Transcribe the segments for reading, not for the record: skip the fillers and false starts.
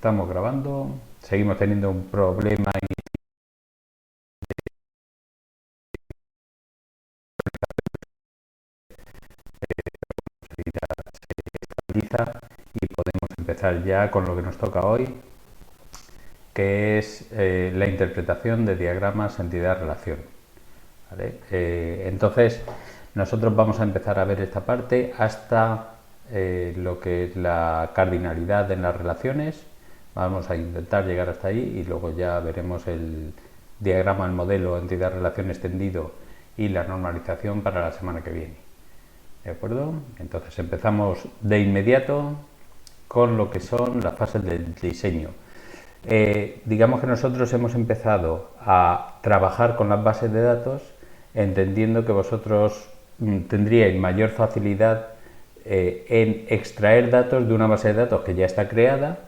Estamos grabando, seguimos teniendo un problema y podemos empezar ya con lo que nos toca hoy, que es la interpretación de diagramas entidad-relación. ¿Vale? Entonces, nosotros vamos a empezar a ver esta parte hasta lo que es la cardinalidad en las relaciones. Vamos a intentar llegar hasta ahí y luego ya veremos el diagrama, el modelo entidad-relación extendido y la normalización para la semana que viene. ¿De acuerdo? Entonces empezamos de inmediato con lo que son las fases del diseño. Digamos que nosotros hemos empezado a trabajar con las bases de datos entendiendo que vosotros tendríais mayor facilidad en extraer datos de una base de datos que ya está creada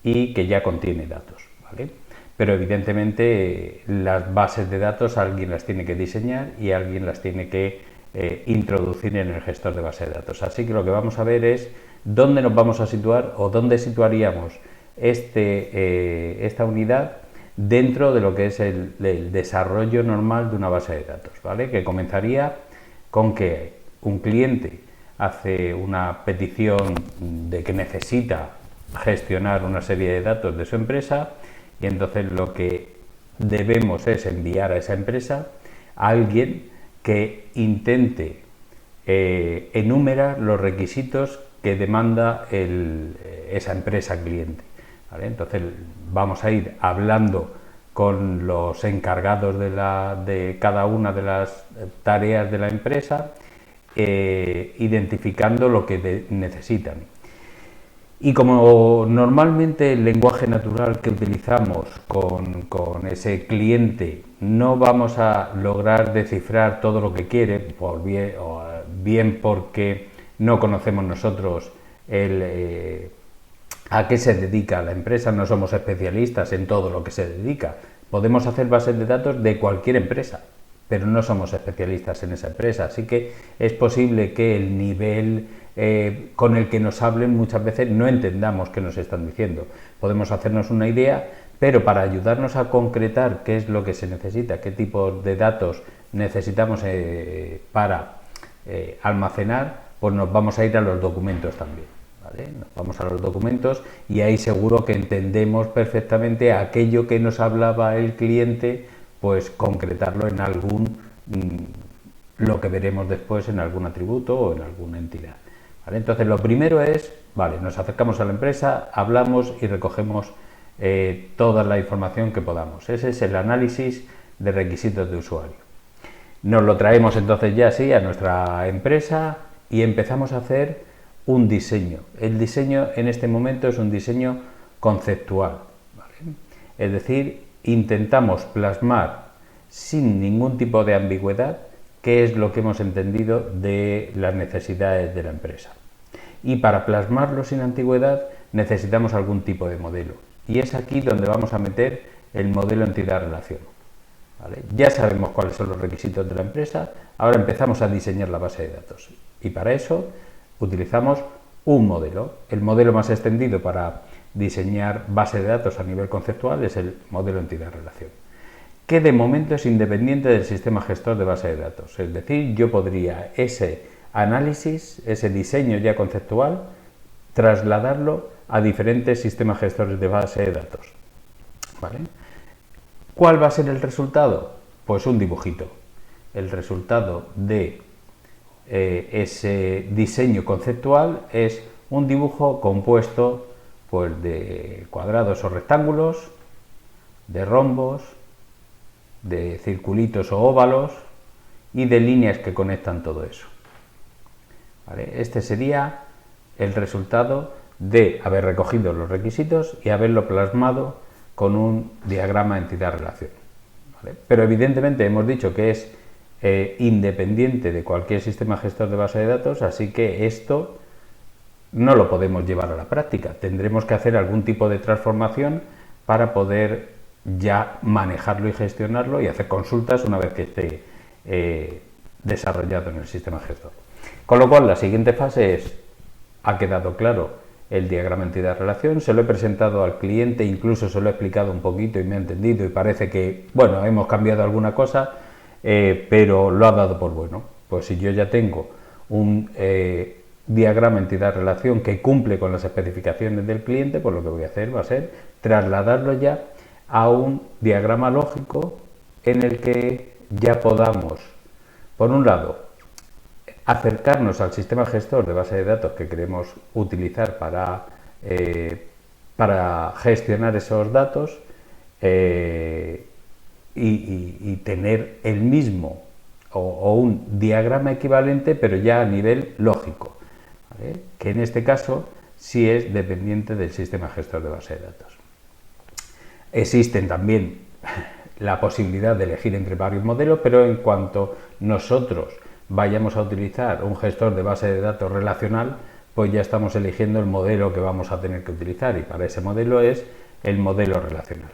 y que ya contiene datos, ¿vale? Pero evidentemente las bases de datos alguien las tiene que diseñar y alguien las tiene que introducir en el gestor de base de datos. Así que lo que vamos a ver es dónde nos vamos a situar o dónde situaríamos esta unidad dentro de lo que es el desarrollo normal de una base de datos, ¿vale? Que comenzaría con que un cliente hace una petición de que necesita gestionar una serie de datos de su empresa y entonces lo que debemos es enviar a esa empresa a alguien que intente enumerar los requisitos que demanda esa empresa cliente, ¿vale? Entonces vamos a ir hablando con los encargados de cada una de las tareas de la empresa, identificando lo que necesitan. Y como normalmente el lenguaje natural que utilizamos con ese cliente no vamos a lograr descifrar todo lo que quiere, bien porque no conocemos nosotros a qué se dedica la empresa, no somos especialistas en todo lo que se dedica. Podemos hacer bases de datos de cualquier empresa, pero no somos especialistas en esa empresa, así que es posible que el nivel con el que nos hablen muchas veces no entendamos qué nos están diciendo. Podemos hacernos una idea, pero para ayudarnos a concretar qué es lo que se necesita, qué tipo de datos necesitamos para almacenar, pues nos vamos a ir a los documentos también, ¿vale? Nos vamos a los documentos y ahí seguro que entendemos perfectamente aquello que nos hablaba el cliente, pues concretarlo en lo que veremos después en algún atributo o en alguna entidad. ¿Vale? Entonces lo primero es, vale, nos acercamos a la empresa, hablamos y recogemos toda la información que podamos. Ese es el análisis de requisitos de usuario. Nos lo traemos entonces ya así a nuestra empresa y empezamos a hacer un diseño. El diseño en este momento es un diseño conceptual, ¿vale? Es decir, intentamos plasmar sin ningún tipo de ambigüedad qué es lo que hemos entendido de las necesidades de la empresa. Y para plasmarlo sin ambigüedad necesitamos algún tipo de modelo. Y es aquí donde vamos a meter el modelo entidad-relación. ¿Vale? Ya sabemos cuáles son los requisitos de la empresa, ahora empezamos a diseñar la base de datos. Y para eso utilizamos un modelo. El modelo más extendido para diseñar base de datos a nivel conceptual es el modelo entidad-relación, que de momento es independiente del sistema gestor de base de datos. Es decir, yo podría ese análisis, ese diseño ya conceptual, trasladarlo a diferentes sistemas gestores de base de datos. ¿Vale? ¿Cuál va a ser el resultado? Pues un dibujito. El resultado de ese diseño conceptual es un dibujo compuesto pues, de cuadrados o rectángulos, de rombos, de circulitos o óvalos y de líneas que conectan todo eso. ¿Vale? Este sería el resultado de haber recogido los requisitos y haberlo plasmado con un diagrama entidad-relación. ¿Vale? Pero evidentemente hemos dicho que es independiente de cualquier sistema gestor de base de datos, así que esto no lo podemos llevar a la práctica. Tendremos que hacer algún tipo de transformación para poder ya manejarlo y gestionarlo y hacer consultas una vez que esté desarrollado en el sistema gestor. Con lo cual, la siguiente fase es, ha quedado claro el diagrama entidad-relación, se lo he presentado al cliente, incluso se lo he explicado un poquito y me ha entendido y parece que, bueno, hemos cambiado alguna cosa, pero lo ha dado por bueno. Pues si yo ya tengo un diagrama entidad-relación que cumple con las especificaciones del cliente, pues lo que voy a hacer va a ser trasladarlo ya a un diagrama lógico en el que ya podamos, por un lado, acercarnos al sistema gestor de base de datos que queremos utilizar para gestionar esos datos y tener el mismo o un diagrama equivalente, pero ya a nivel lógico, ¿vale? Que en este caso sí es dependiente del sistema gestor de base de datos. Existen también la posibilidad de elegir entre varios modelos, pero en cuanto nosotros vayamos a utilizar un gestor de base de datos relacional, pues ya estamos eligiendo el modelo que vamos a tener que utilizar y para ese modelo es el modelo relacional,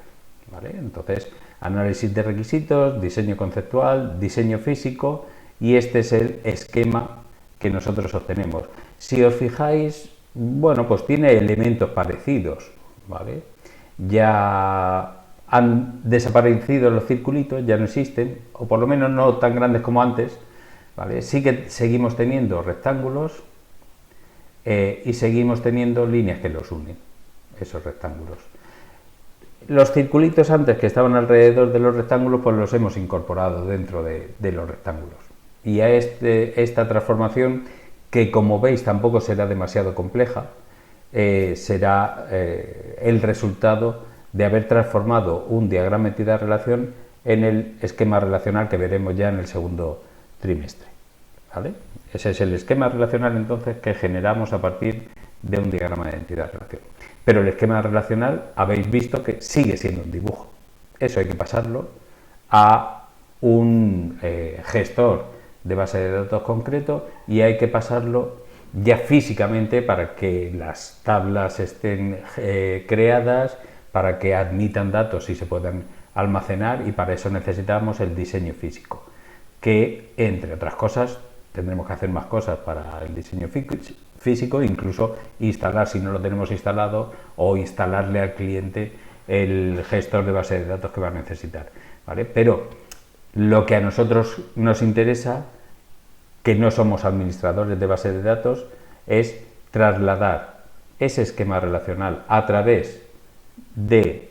¿vale? Entonces, análisis de requisitos, diseño conceptual, diseño físico y este es el esquema que nosotros obtenemos. Si os fijáis, bueno, pues tiene elementos parecidos, ¿vale? Ya han desaparecido los circulitos, ya no existen, o por lo menos no tan grandes como antes, ¿vale? Sí que seguimos teniendo rectángulos y seguimos teniendo líneas que los unen, esos rectángulos. Los circulitos antes que estaban alrededor de los rectángulos, pues los hemos incorporado dentro de los rectángulos. Y a esta transformación, que como veis tampoco será demasiado compleja, será el resultado de haber transformado un diagrama entidad-relación en el esquema relacional que veremos ya en el segundo trimestre, ¿vale? Ese es el esquema relacional entonces que generamos a partir de un diagrama de entidad-relación. Pero el esquema relacional habéis visto que sigue siendo un dibujo. Eso hay que pasarlo a un gestor de base de datos concreto y hay que pasarlo ya físicamente para que las tablas estén creadas, para que admitan datos y se puedan almacenar y para eso necesitamos el diseño físico, que entre otras cosas tendremos que hacer más cosas para el diseño físico, incluso instalar, si no lo tenemos instalado, o instalarle al cliente el gestor de base de datos que va a necesitar, ¿vale? Pero lo que a nosotros nos interesa, que no somos administradores de base de datos, es trasladar ese esquema relacional a través de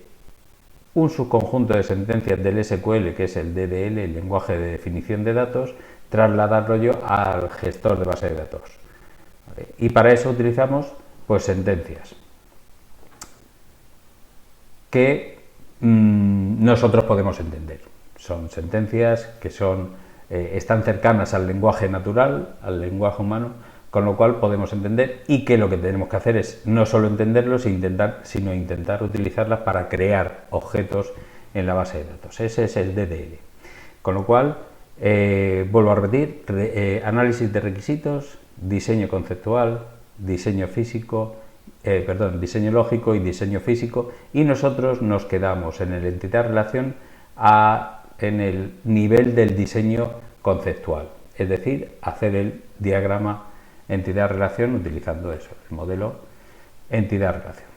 un subconjunto de sentencias del SQL, que es el DDL, el lenguaje de definición de datos, trasladarlo yo al gestor de base de datos, ¿vale? Y para eso utilizamos pues sentencias que nosotros podemos entender. Son sentencias que están cercanas al lenguaje natural, al lenguaje humano, con lo cual podemos entender y que lo que tenemos que hacer es no solo entenderlos, sino intentar utilizarlas para crear objetos en la base de datos. Ese es el DDL. Con lo cual, vuelvo a repetir, análisis de requisitos, diseño conceptual, diseño físico, diseño lógico y diseño físico, y nosotros nos quedamos en el entidad-relación en el nivel del diseño conceptual, es decir, hacer el diagrama entidad-relación utilizando eso, el modelo entidad-relación.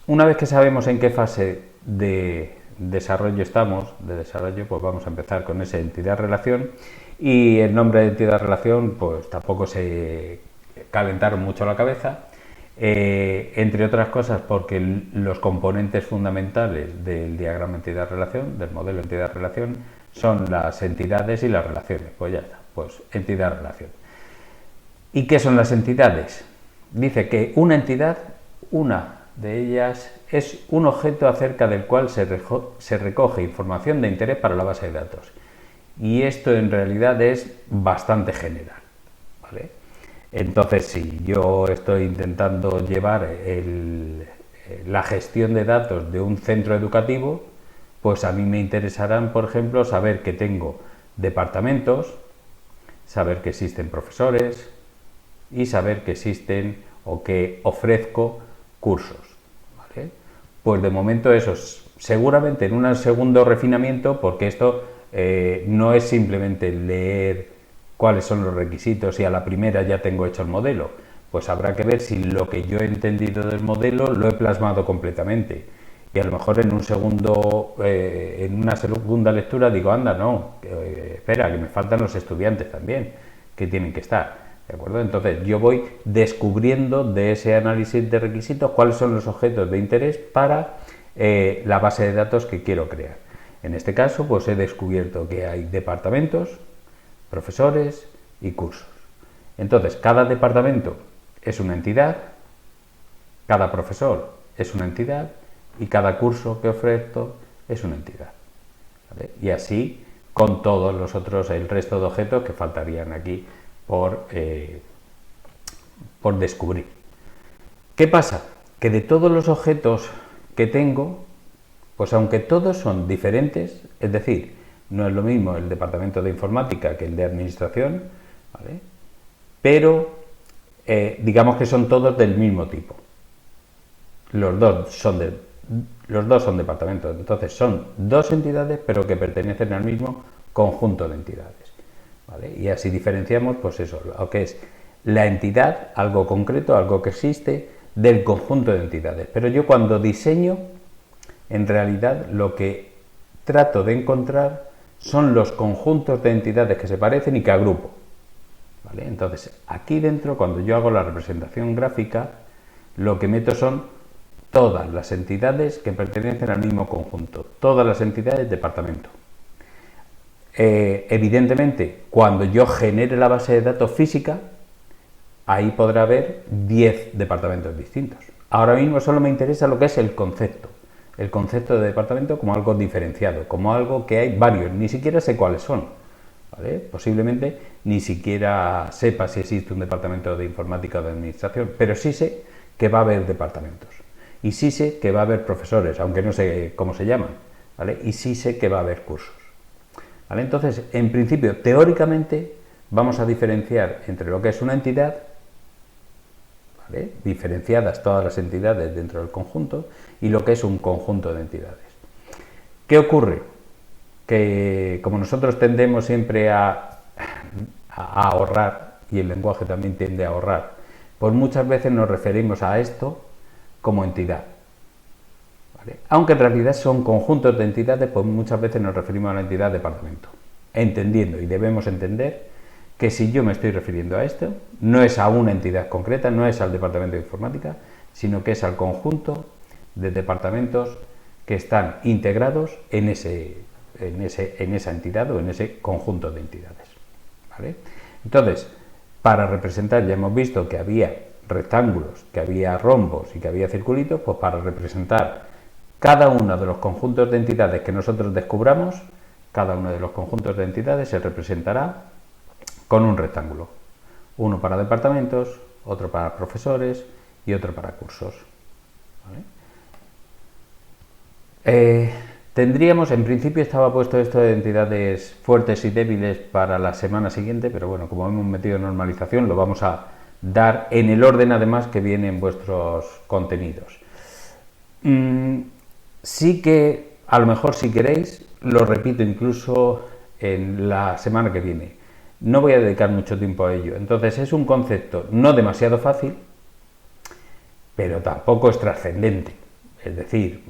Una vez que sabemos en qué fase de desarrollo estamos, pues vamos a empezar con esa entidad-relación, y el nombre de entidad-relación pues tampoco se calentaron mucho la cabeza, entre otras cosas porque los componentes fundamentales del diagrama entidad-relación, del modelo entidad-relación, son las entidades y las relaciones. Pues ya está, pues entidad-relación. ¿Y qué son las entidades? Dice que una entidad, una de ellas, es un objeto acerca del cual se recoge información de interés para la base de datos. Y esto en realidad es bastante general, ¿vale? Entonces, si yo estoy intentando llevar la gestión de datos de un centro educativo, pues a mí me interesarán, por ejemplo, saber que tengo departamentos, saber que existen profesores y saber que existen o que ofrezco cursos, ¿vale? Pues de momento eso es seguramente en un segundo refinamiento, porque esto no es simplemente leer cuáles son los requisitos y a la primera ya tengo hecho el modelo. pues habrá que ver si lo que yo he entendido del modelo lo he plasmado completamente. Y a lo mejor en una segunda lectura digo, anda, no, espera, que me faltan los estudiantes también, que tienen que estar, ¿de acuerdo? Entonces yo voy descubriendo de ese análisis de requisitos cuáles son los objetos de interés para la base de datos que quiero crear. En este caso, pues he descubierto que hay departamentos, profesores y cursos. Entonces, cada departamento es una entidad, cada profesor es una entidad y cada curso que ofrezco es una entidad, ¿vale? Y así con todos los otros, el resto de objetos que faltarían aquí por descubrir. ¿Qué pasa? Que de todos los objetos que tengo, pues aunque todos son diferentes, es decir, no es lo mismo el departamento de informática que el de administración, ¿vale? Pero digamos que son todos del mismo tipo. Los dos son departamentos, entonces son dos entidades pero que pertenecen al mismo conjunto de entidades, ¿vale? Y así diferenciamos, pues eso, lo que es la entidad, algo concreto, algo que existe, del conjunto de entidades. Pero yo cuando diseño, en realidad lo que trato de encontrar son los conjuntos de entidades que se parecen y que agrupo, ¿vale? Entonces, aquí dentro, cuando yo hago la representación gráfica, lo que meto son todas las entidades que pertenecen al mismo conjunto, todas las entidades departamento. Evidentemente, cuando yo genere la base de datos física, ahí podrá haber 10 departamentos distintos. Ahora mismo solo me interesa lo que es el concepto de departamento como algo diferenciado, como algo que hay varios, ni siquiera sé cuáles son, ¿vale? Posiblemente ni siquiera sepa si existe un departamento de informática o de administración, pero sí sé que va a haber departamentos. Y sí sé que va a haber profesores, aunque no sé cómo se llaman, ¿vale? Y sí sé que va a haber cursos, ¿vale? Entonces, en principio, teóricamente, vamos a diferenciar entre lo que es una entidad, ¿vale? Diferenciadas todas las entidades dentro del conjunto, y lo que es un conjunto de entidades. ¿Qué ocurre? Que como nosotros tendemos siempre a ahorrar, y el lenguaje también tiende a ahorrar, pues muchas veces nos referimos a esto como entidad, ¿vale? Aunque en realidad son conjuntos de entidades, pues muchas veces nos referimos a la entidad departamento, entendiendo, y debemos entender, que si yo me estoy refiriendo a esto, no es a una entidad concreta, no es al departamento de informática, sino que es al conjunto de departamentos que están integrados en esa entidad o en ese conjunto de entidades, ¿vale? Entonces, para representar, ya hemos visto que había rectángulos, que había rombos y que había circulitos, pues para representar cada uno de los conjuntos de entidades que nosotros descubramos, cada uno de los conjuntos de entidades se representará con un rectángulo, uno para departamentos, otro para profesores y otro para cursos, ¿vale? Tendríamos, en principio estaba puesto esto de entidades fuertes y débiles para la semana siguiente, pero bueno, como hemos metido normalización, lo vamos a dar en el orden además que viene en vuestros contenidos. Sí que, a lo mejor si queréis, lo repito incluso en la semana que viene. No voy a dedicar mucho tiempo a ello. Entonces es un concepto no demasiado fácil, pero tampoco es trascendente. Es decir,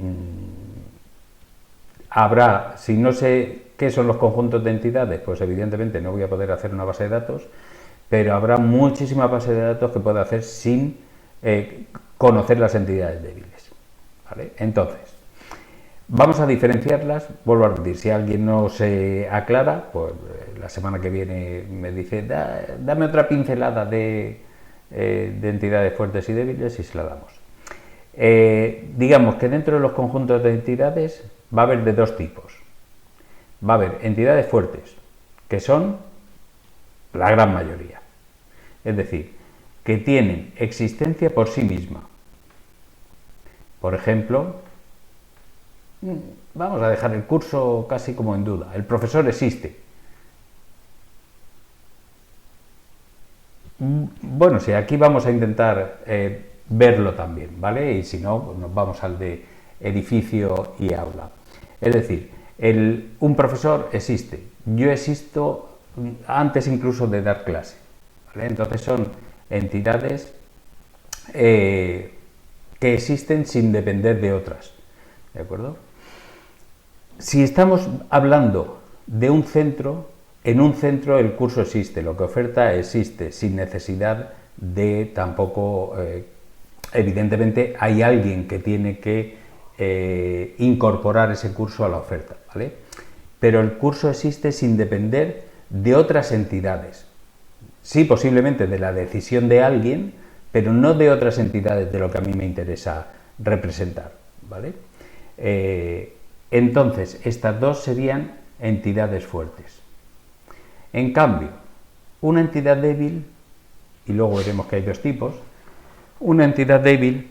habrá, si no sé qué son los conjuntos de entidades, pues evidentemente no voy a poder hacer una base de datos, pero habrá muchísimas bases de datos que puedo hacer sin conocer las entidades débiles, ¿vale? Entonces, vamos a diferenciarlas, vuelvo a repetir, si alguien no se aclara, pues la semana que viene me dice, dame otra pincelada de entidades fuertes y débiles y se la damos. Digamos que dentro de los conjuntos de entidades va a haber de dos tipos. Va a haber entidades fuertes, que son la gran mayoría. Es decir, que tienen existencia por sí misma. Por ejemplo, vamos a dejar el curso casi como en duda. El profesor existe. Bueno, sí, aquí vamos a intentar verlo también, ¿vale? Y si no, pues nos vamos al de edificio y aula. Es decir, un profesor existe. Yo existo antes incluso de dar clase, ¿vale? Entonces son entidades que existen sin depender de otras. ¿De acuerdo? Si estamos hablando de un centro, en un centro el curso existe, lo que oferta existe, sin necesidad de tampoco, evidentemente hay alguien que tiene que incorporar ese curso a la oferta, ¿vale? Pero el curso existe sin depender de otras entidades. Sí, posiblemente de la decisión de alguien, pero no de otras entidades de lo que a mí me interesa representar, ¿vale? Entonces, estas dos serían entidades fuertes. En cambio, una entidad débil, y luego veremos que hay dos tipos, una entidad débil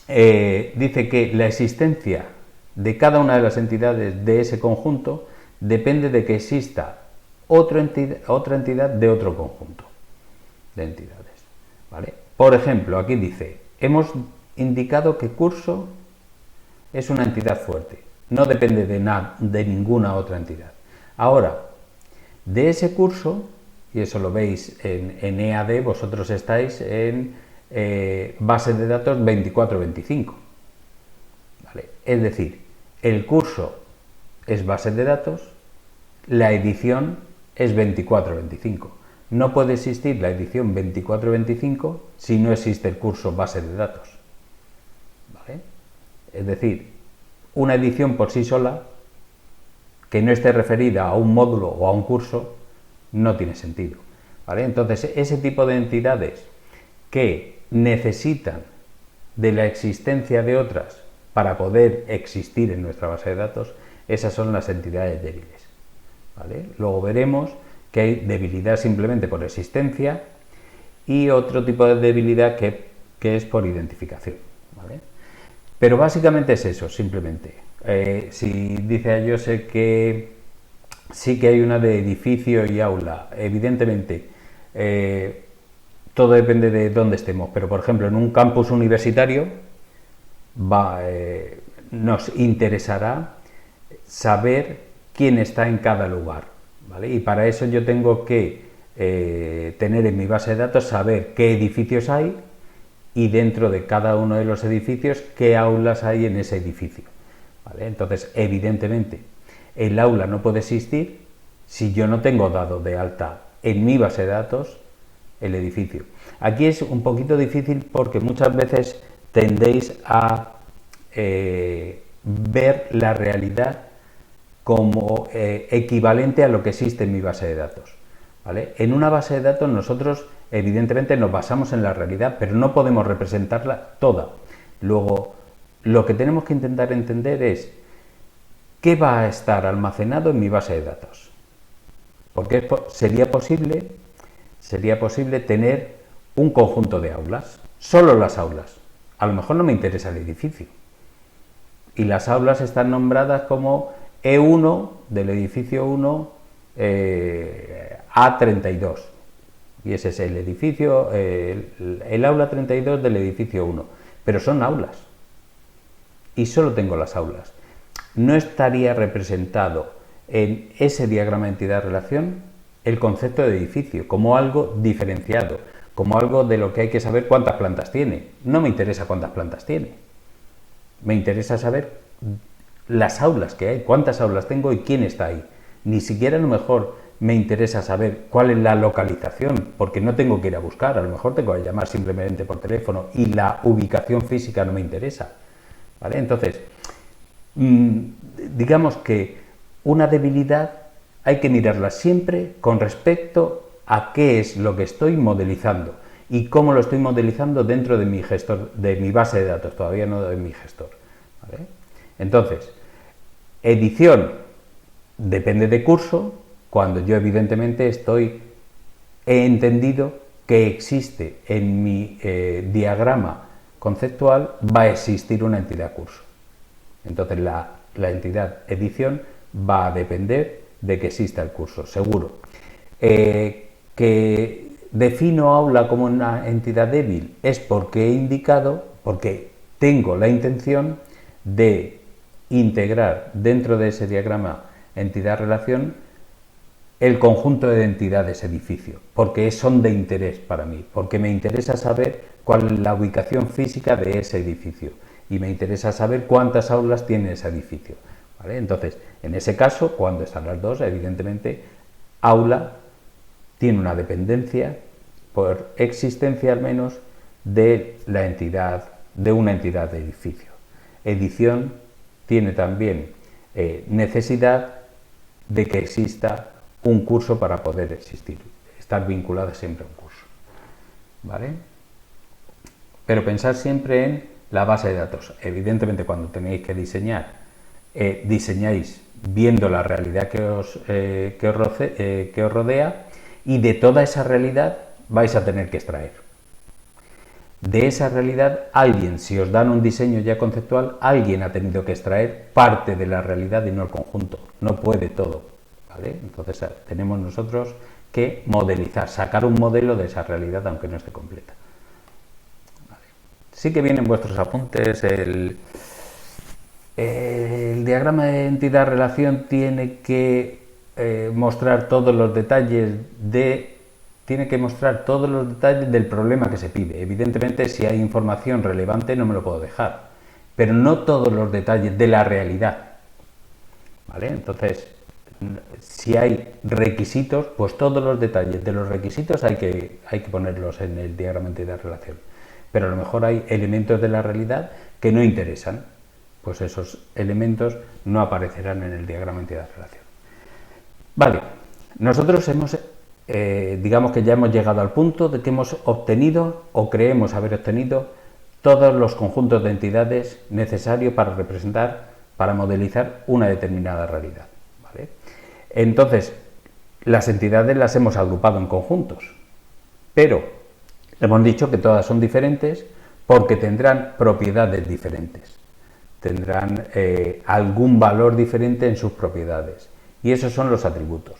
dice que la existencia de cada una de las entidades de ese conjunto depende de que exista otra entidad de otro conjunto de entidades, ¿vale? Por ejemplo, aquí dice, hemos indicado que curso es una entidad fuerte, no depende de ninguna otra entidad. Ahora, de ese curso, y eso lo veis en EAD, vosotros estáis en base de datos 24-25, ¿vale? Es decir, el curso es base de datos, la edición es 24-25. No puede existir la edición 24-25 si no existe el curso base de datos, ¿vale? Es decir, una edición por sí sola que no esté referida a un módulo o a un curso no tiene sentido, ¿vale? Entonces, ese tipo de entidades que necesitan de la existencia de otras para poder existir en nuestra base de datos, esas son las entidades débiles, ¿vale? Luego veremos que hay debilidad simplemente por existencia y otro tipo de debilidad que es por identificación, ¿vale? Pero básicamente es eso, simplemente. Si dice a Jose que sí que hay una de edificio y aula, evidentemente todo depende de dónde estemos, pero por ejemplo en un campus universitario nos interesará saber quién está en cada lugar, ¿vale? Y para eso yo tengo que tener en mi base de datos, saber qué edificios hay y dentro de cada uno de los edificios qué aulas hay en ese edificio, ¿vale? Entonces, evidentemente, el aula no puede existir si yo no tengo dado de alta en mi base de datos el edificio. Aquí es un poquito difícil porque muchas veces tendéis a ver la realidad como equivalente a lo que existe en mi base de datos, ¿vale? En una base de datos nosotros evidentemente nos basamos en la realidad, pero no podemos representarla toda. Luego, lo que tenemos que intentar entender es qué va a estar almacenado en mi base de datos. Porque sería posible tener un conjunto de aulas, solo las aulas. A lo mejor no me interesa el edificio. Y las aulas están nombradas como E1 del edificio 1 A32. Y ese es el edificio, el aula 32 del edificio 1. Pero son aulas. Y solo tengo las aulas. No estaría representado en ese diagrama de entidad-relación el concepto de edificio como algo diferenciado, como algo de lo que hay que saber cuántas plantas tiene. No me interesa cuántas plantas tiene. Me interesa saber las aulas que hay, cuántas aulas tengo y quién está ahí. Ni siquiera a lo mejor me interesa saber cuál es la localización, porque no tengo que ir a buscar, a lo mejor tengo que llamar simplemente por teléfono y la ubicación física no me interesa, ¿vale? Entonces, digamos que una debilidad hay que mirarla siempre con respecto a qué es lo que estoy modelizando y cómo lo estoy modelizando dentro de mi gestor, de mi base de datos, todavía no de mi gestor, ¿vale? Entonces, edición depende de curso, cuando yo evidentemente he entendido que existe en mi diagrama conceptual, va a existir una entidad curso. Entonces la entidad edición va a depender de que exista el curso, seguro. Que defino aula como una entidad débil es porque he indicado, porque tengo la intención de integrar dentro de ese diagrama entidad-relación el conjunto de entidades edificio, porque son de interés para mí, porque me interesa saber cuál es la ubicación física de ese edificio y me interesa saber cuántas aulas tiene ese edificio, ¿vale? Entonces, en ese caso, cuando están las dos, evidentemente, aula tiene una dependencia por existencia al menos de la entidad, de una entidad de edificio. Edición tiene también necesidad de que exista un curso para poder existir, estar vinculada siempre a un curso, ¿vale? Pero pensar siempre en la base de datos. Evidentemente, cuando tenéis que diseñar, diseñáis viendo la realidad que os rodea, y de toda esa realidad vais a tener que extraer. De esa realidad, alguien, si os dan un diseño ya conceptual, alguien ha tenido que extraer parte de la realidad y no el conjunto. No puede todo, ¿vale? Entonces tenemos nosotros que modelizar, sacar un modelo de esa realidad aunque no esté completa. Vale. Sí que vienen vuestros apuntes. El diagrama de entidad-relación tiene que mostrar todos los detalles del problema que se pide. Evidentemente, si hay información relevante no me lo puedo dejar, pero no todos los detalles de la realidad, ¿vale? Entonces, si hay requisitos, pues todos los detalles de los requisitos hay que ponerlos en el diagrama de entidad-relación. Pero a lo mejor hay elementos de la realidad que no interesan, pues esos elementos no aparecerán en el diagrama de entidad-relación. Vale, nosotros digamos que ya hemos llegado al punto de que hemos obtenido o creemos haber obtenido todos los conjuntos de entidades necesarios para representar, para modelizar una determinada realidad, ¿vale? Entonces, las entidades las hemos agrupado en conjuntos, pero hemos dicho que todas son diferentes porque tendrán propiedades diferentes, tendrán algún valor diferente en sus propiedades, y esos son los atributos.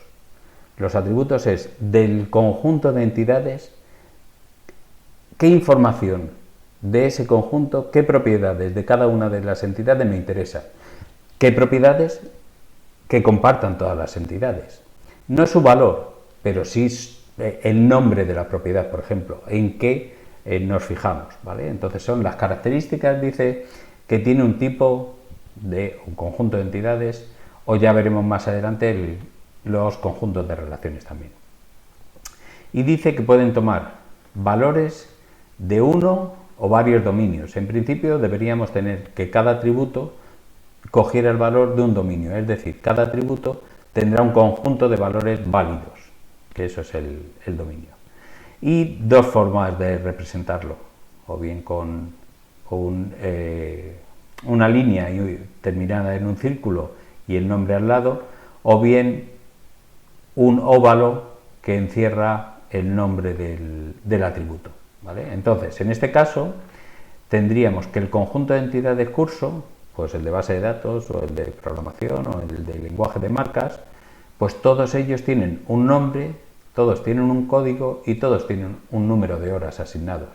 Los atributos es del conjunto de entidades, qué información de ese conjunto, qué propiedades de cada una de las entidades me interesan, qué propiedades que compartan todas las entidades. No su valor, pero sí el nombre de la propiedad, por ejemplo, en qué nos fijamos, ¿vale? Entonces son las características, dice, que tiene un tipo de un conjunto de entidades, o ya veremos más adelante los conjuntos de relaciones también. Y dice que pueden tomar valores de uno o varios dominios. En principio deberíamos tener que cada atributo cogiera el valor de un dominio, es decir, cada atributo tendrá un conjunto de valores válidos, que eso es el dominio. Y dos formas de representarlo, o bien con una línea terminada en un círculo y el nombre al lado, o bien un óvalo que encierra el nombre del atributo, ¿vale? Entonces, en este caso, tendríamos que el conjunto de entidades curso, pues el de base de datos, o el de programación, o el de lenguaje de marcas, pues todos ellos tienen un nombre, todos tienen un código y todos tienen un número de horas asignados.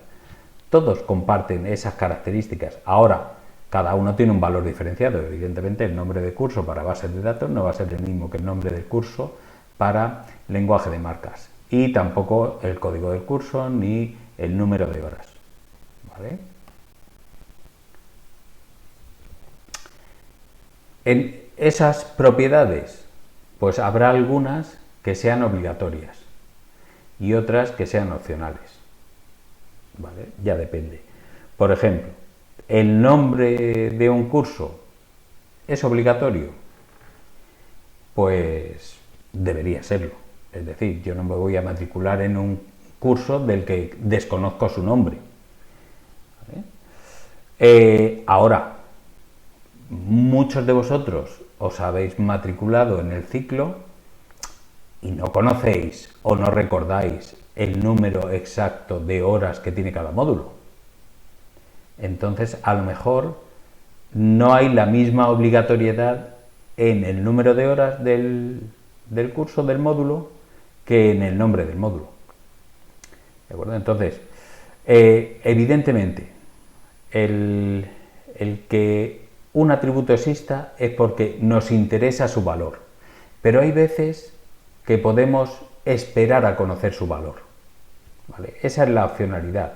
Todos comparten esas características. Ahora, cada uno tiene un valor diferenciado. Evidentemente, el nombre de curso para bases de datos no va a ser el mismo que el nombre del curso para lenguaje de marcas, y tampoco el código del curso ni el número de horas, ¿vale? En esas propiedades, pues habrá algunas que sean obligatorias y otras que sean opcionales, ¿vale? Ya depende. Por ejemplo, ¿el nombre de un curso es obligatorio? Pues debería serlo. Es decir, yo no me voy a matricular en un curso del que desconozco su nombre, ¿vale? Ahora, muchos de vosotros os habéis matriculado en el ciclo y no conocéis o no recordáis el número exacto de horas que tiene cada módulo. Entonces, a lo mejor no hay la misma obligatoriedad en el número de horas del curso, del módulo, que en el nombre del módulo. ¿De acuerdo? Entonces, evidentemente, el que un atributo exista es porque nos interesa su valor, pero hay veces que podemos esperar a conocer su valor. ¿Vale? Esa es la opcionalidad.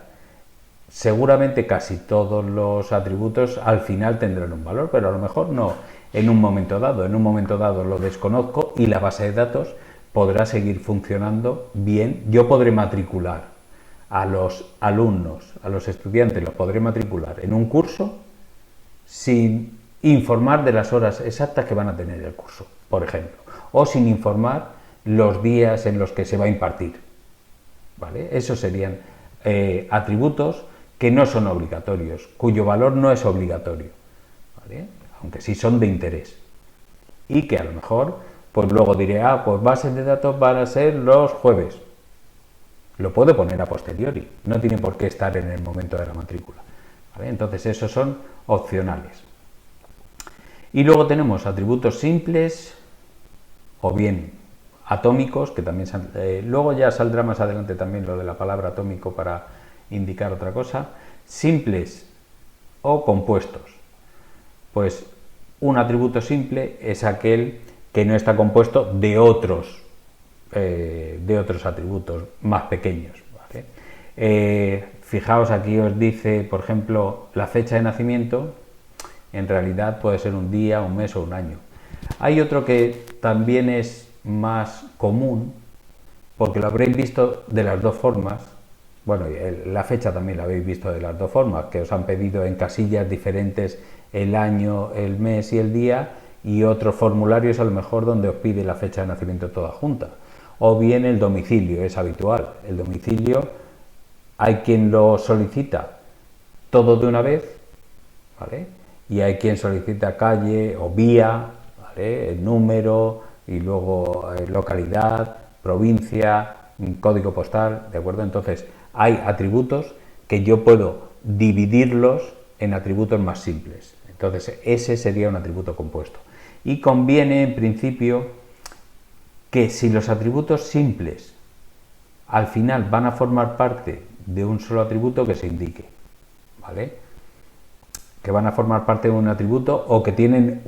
Seguramente casi todos los atributos al final tendrán un valor, pero a lo mejor no en un momento dado. En un momento dado lo desconozco y la base de datos podrá seguir funcionando bien. Yo podré matricular a los alumnos, a los estudiantes, los podré matricular en un curso sin informar de las horas exactas que van a tener el curso, por ejemplo, o sin informar los días en los que se va a impartir. ¿Vale? Esos serían atributos que no son obligatorios, cuyo valor no es obligatorio, ¿vale? Aunque sí son de interés. Y que a lo mejor, pues luego diré, pues bases de datos van a ser los jueves. Lo puedo poner a posteriori, no tiene por qué estar en el momento de la matrícula. ¿Vale? Entonces esos son opcionales. Y luego tenemos atributos simples o bien atómicos, que también luego ya saldrá más adelante también lo de la palabra atómico para indicar otra cosa. Simples o compuestos. Pues un atributo simple es aquel que no está compuesto de otros atributos más pequeños. ¿Vale? Fijaos, aquí os dice, por ejemplo, la fecha de nacimiento. En realidad puede ser un día, un mes o un año. Hay otro que también es más común, porque lo habréis visto de las dos formas. Bueno, la fecha también la habéis visto de las dos formas, que os han pedido en casillas diferentes el año, el mes y el día, y otros formularios a lo mejor donde os pide la fecha de nacimiento toda junta. O bien el domicilio, es habitual. El domicilio hay quien lo solicita todo de una vez, ¿vale? Y hay quien solicita calle o vía, ¿vale? El número y luego localidad, provincia, código postal, ¿de acuerdo? Entonces hay atributos que yo puedo dividirlos en atributos más simples. Entonces ese sería un atributo compuesto. Y conviene en principio que si los atributos simples al final van a formar parte de un solo atributo, que se indique, ¿vale? Que van a formar parte de un atributo o que tienen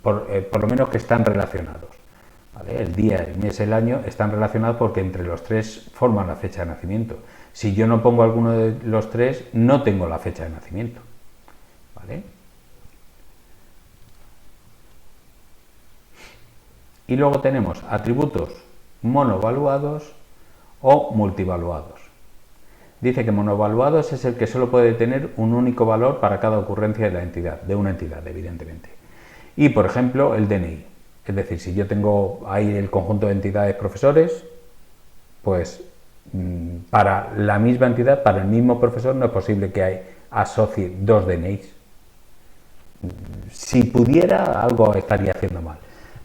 por lo menos que están relacionados, ¿vale? El día, el mes, el año están relacionados porque entre los tres forman la fecha de nacimiento. Si yo no pongo alguno de los tres, no tengo la fecha de nacimiento, ¿vale? Y luego tenemos atributos monovaluados o multivaluados. Dice que monovaluados es el que solo puede tener un único valor para cada ocurrencia de la entidad, de una entidad, evidentemente. Y, por ejemplo, el DNI. Es decir, si yo tengo ahí el conjunto de entidades profesores, pues para la misma entidad, para el mismo profesor, no es posible que asocie dos DNIs. Si pudiera, algo estaría haciendo mal,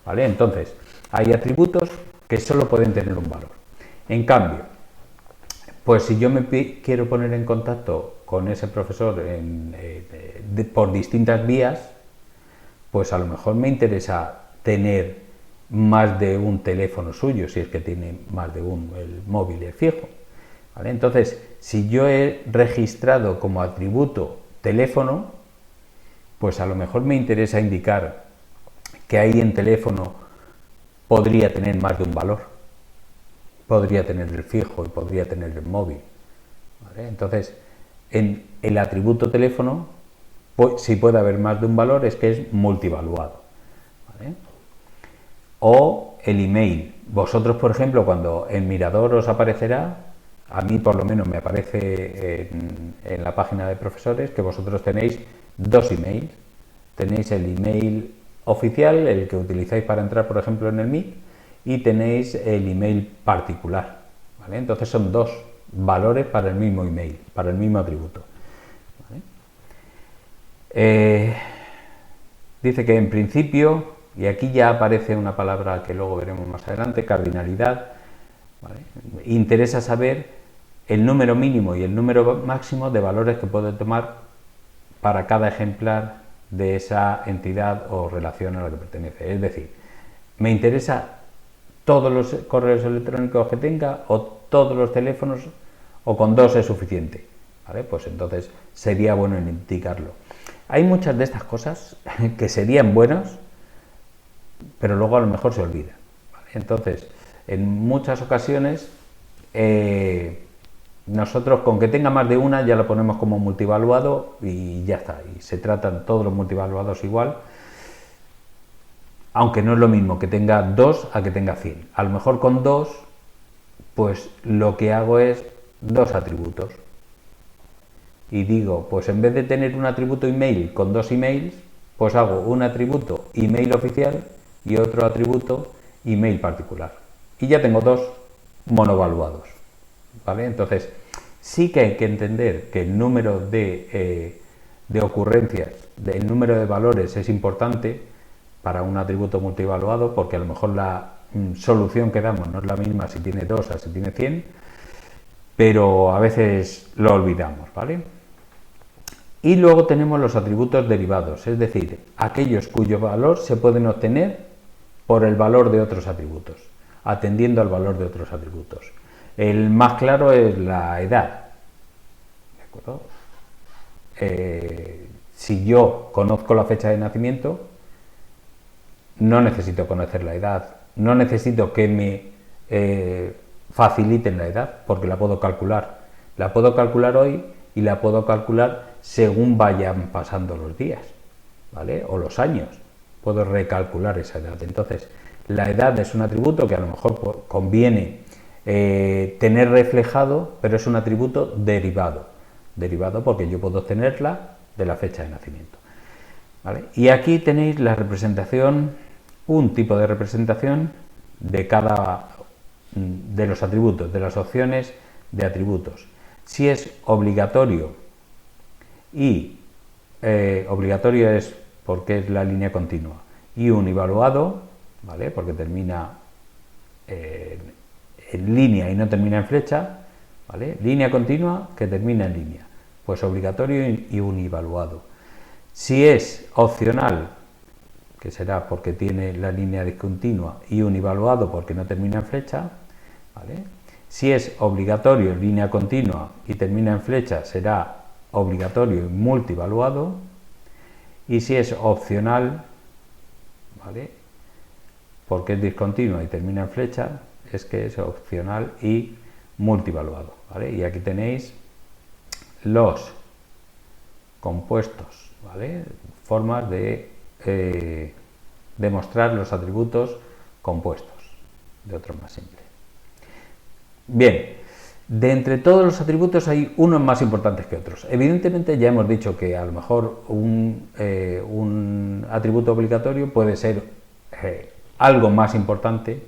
¿vale? Entonces, hay atributos que solo pueden tener un valor. En cambio, pues si yo me quiero poner en contacto con ese profesor por distintas vías, pues a lo mejor me interesa tener más de un teléfono suyo, si es que tiene más de el móvil es fijo, ¿vale? Entonces, si yo he registrado como atributo teléfono, pues a lo mejor me interesa indicar que ahí en teléfono podría tener más de un valor. Podría tener el fijo y podría tener el móvil, ¿vale? Entonces, en el atributo teléfono, pues, si puede haber más de un valor, es que es multivaluado, ¿vale? O el email. Vosotros, por ejemplo, cuando en Mirador os aparecerá, a mí por lo menos me aparece en la página de profesores que vosotros tenéis dos emails. Tenéis el email oficial, el que utilizáis para entrar, por ejemplo, en el Meet, y tenéis el email particular, ¿vale? Entonces son dos valores para el mismo email, para el mismo atributo, ¿vale? Dice que en principio, y aquí ya aparece una palabra que luego veremos más adelante, cardinalidad, ¿vale? Interesa saber el número mínimo y el número máximo de valores que puedo tomar para cada ejemplar de esa entidad o relación a la que pertenece. Es decir, me interesa todos los correos electrónicos que tenga o todos los teléfonos, o con dos es suficiente, ¿vale? Pues entonces sería bueno indicarlo. Hay muchas de estas cosas que serían buenas, pero luego a lo mejor se olvidan, ¿vale? Entonces, en muchas ocasiones, nosotros con que tenga más de una ya lo ponemos como multivaluado y ya está, y se tratan todos los multivaluados igual, aunque no es lo mismo que tenga 2 a que tenga 100. A lo mejor con 2, pues lo que hago es 2 atributos. Y digo, pues en vez de tener un atributo email con 2 emails, pues hago un atributo email oficial y otro atributo email particular. Y ya tengo 2 monovaluados, ¿vale? Entonces, sí que hay que entender que el número de ocurrencias, el número de valores es importante para un atributo multivaluado, porque a lo mejor la solución que damos no es la misma si tiene 2 a si tiene 100, pero a veces lo olvidamos, ¿vale? Y luego tenemos los atributos derivados, es decir, aquellos cuyo valor se pueden obtener por el valor de otros atributos, atendiendo al valor de otros atributos. El más claro es la edad, ¿de acuerdo? Si yo conozco la fecha de nacimiento, no necesito conocer la edad, no necesito que me faciliten la edad, porque la puedo calcular. La puedo calcular hoy y la puedo calcular según vayan pasando los días, ¿vale? O los años. Puedo recalcular esa edad. Entonces, la edad es un atributo que a lo mejor conviene tener reflejado, pero es un atributo derivado. Derivado porque yo puedo obtenerla de la fecha de nacimiento, ¿vale? Y aquí tenéis la representación, un tipo de representación de cada de los atributos, de las opciones de atributos. Si es obligatorio, y obligatorio es porque es la línea continua, y univaluado, ¿vale? Porque termina en línea y no termina en flecha, ¿vale? Línea continua que termina en línea, pues obligatorio y univaluado. Si es opcional, que será porque tiene la línea discontinua, y univaluado porque no termina en flecha, ¿vale? Si es obligatorio, línea continua y termina en flecha, será obligatorio y multivaluado. Y si es opcional, ¿vale? Porque es discontinua y termina en flecha, es que es opcional y multivaluado, ¿vale? Y aquí tenéis los compuestos, ¿vale? Formas de demostrar los atributos compuestos, de otro más simple. Bien, de entre todos los atributos hay unos más importantes que otros. Evidentemente ya hemos dicho que a lo mejor un atributo obligatorio puede ser algo más importante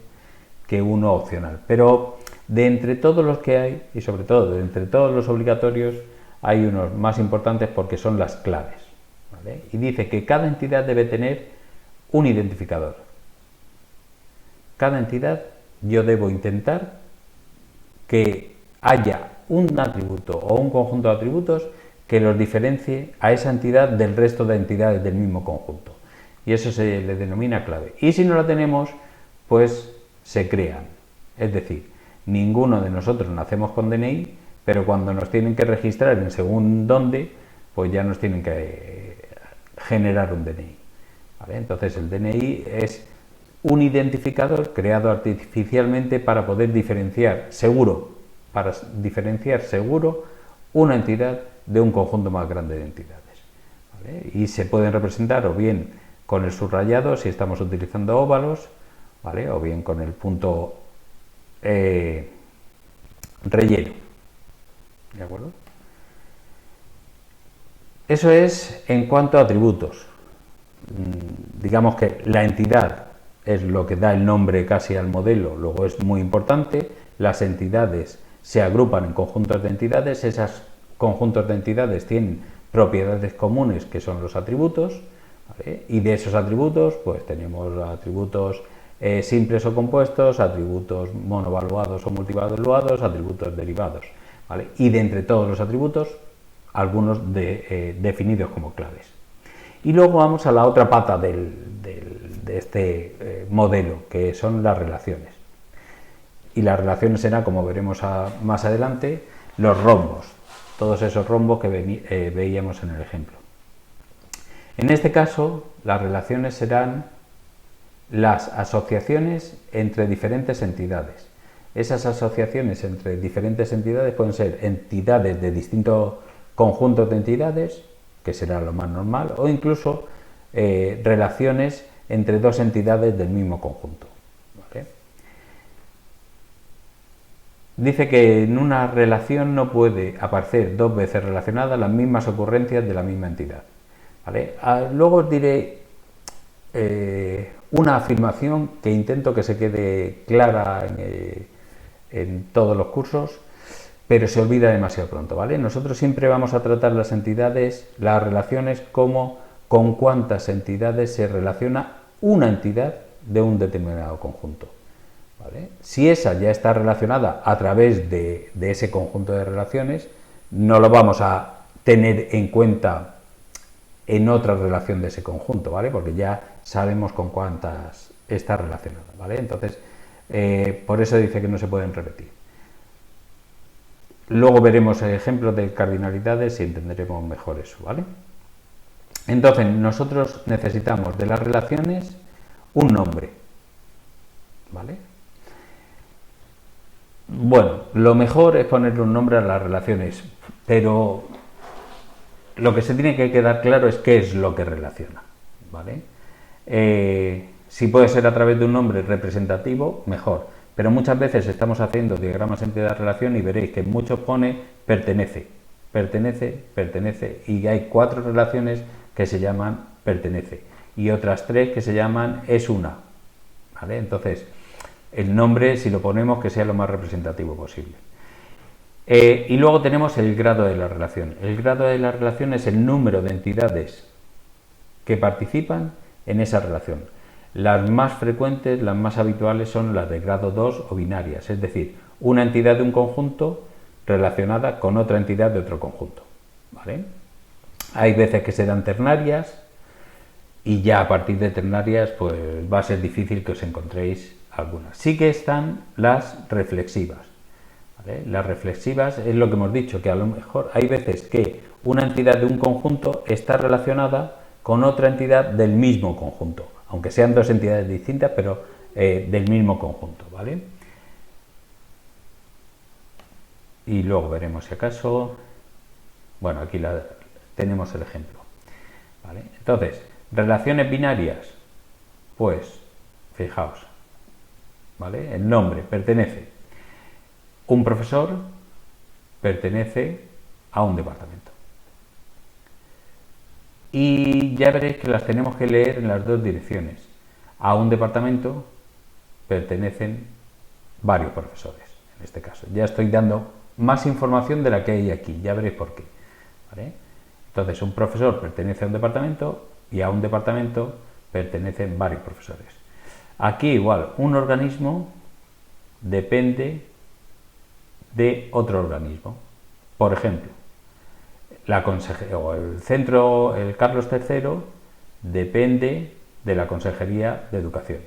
que uno opcional, pero de entre todos los que hay, y sobre todo de entre todos los obligatorios, hay unos más importantes porque son las claves, ¿vale? Y dice que cada entidad debe tener un identificador. Cada entidad yo debo intentar que haya un atributo o un conjunto de atributos que los diferencie a esa entidad del resto de entidades del mismo conjunto. Y eso se le denomina clave. Y si no la tenemos, pues se crean. Es decir, ninguno de nosotros nacemos con DNI, pero cuando nos tienen que registrar en según dónde, pues ya nos tienen que generar un DNI, ¿vale? Entonces el DNI es un identificador creado artificialmente para poder diferenciar seguro, una entidad de un conjunto más grande de entidades, ¿vale? Y se pueden representar o bien con el subrayado si estamos utilizando óvalos, ¿vale? O bien con el punto relleno, ¿de acuerdo? Eso es en cuanto a atributos. Digamos que la entidad es lo que da el nombre casi al modelo, luego es muy importante. Las entidades se agrupan en conjuntos de entidades, esos conjuntos de entidades tienen propiedades comunes que son los atributos, ¿vale? Y de esos atributos pues tenemos atributos simples o compuestos, atributos monovaluados o multivaluados, atributos derivados, ¿vale? Y de entre todos los atributos, algunos definidos como claves. Y luego vamos a la otra pata de este modelo, que son las relaciones. Y las relaciones serán, como veremos más adelante, los rombos, todos esos rombos que veíamos en el ejemplo. En este caso, las relaciones serán las asociaciones entre diferentes entidades. Esas asociaciones entre diferentes entidades pueden ser entidades de distintos conjuntos de entidades, que será lo más normal, o incluso relaciones entre dos entidades del mismo conjunto. ¿Vale? Dice que en una relación no puede aparecer dos veces relacionadas las mismas ocurrencias de la misma entidad. ¿Vale? Luego os diré una afirmación que intento que se quede clara en todos los cursos, pero se olvida demasiado pronto, ¿vale? Nosotros siempre vamos a tratar las entidades, las relaciones, como con cuántas entidades se relaciona una entidad de un determinado conjunto, ¿vale? Si esa ya está relacionada a través de ese conjunto de relaciones, no lo vamos a tener en cuenta en otra relación de ese conjunto, ¿vale? Porque ya sabemos con cuántas está relacionada, ¿vale? Entonces, por eso dice que no se pueden repetir. Luego veremos ejemplos de cardinalidades y entenderemos mejor eso, ¿vale? Entonces, nosotros necesitamos de las relaciones un nombre, ¿vale? Bueno, lo mejor es ponerle un nombre a las relaciones, pero lo que se tiene que quedar claro es qué es lo que relaciona, ¿vale? Si puede ser a través de un nombre representativo, mejor. Pero muchas veces estamos haciendo diagramas entidad-relación y veréis que muchos pone pertenece, pertenece, pertenece, y hay 4 relaciones que se llaman pertenece y otras 3 que se llaman es una, ¿vale? Entonces, el nombre, si lo ponemos, que sea lo más representativo posible. Y luego tenemos el grado de la relación. El grado de la relación es el número de entidades que participan en esa relación. Las más frecuentes, las más habituales son las de grado 2 o binarias, es decir, una entidad de un conjunto relacionada con otra entidad de otro conjunto, ¿vale? Hay veces que se dan ternarias y ya a partir de ternarias pues va a ser difícil que os encontréis algunas. Sí que están las reflexivas, ¿vale? Las reflexivas es lo que hemos dicho, que a lo mejor hay veces que una entidad de un conjunto está relacionada con otra entidad del mismo conjunto, aunque sean dos entidades distintas, pero del mismo conjunto, ¿vale? Y luego veremos si acaso, bueno, aquí tenemos el ejemplo, ¿vale? Entonces, relaciones binarias, pues, fijaos, ¿vale? El nombre pertenece, un profesor pertenece a un departamento. Y ya veréis que las tenemos que leer en las dos direcciones. A un departamento pertenecen varios profesores, en este caso. Ya estoy dando más información de la que hay aquí, ya veréis por qué, ¿vale? Entonces, un profesor pertenece a un departamento y a un departamento pertenecen varios profesores. Aquí igual, un organismo depende de otro organismo. Por ejemplo, el centro, el Carlos III, depende de la Consejería de Educación,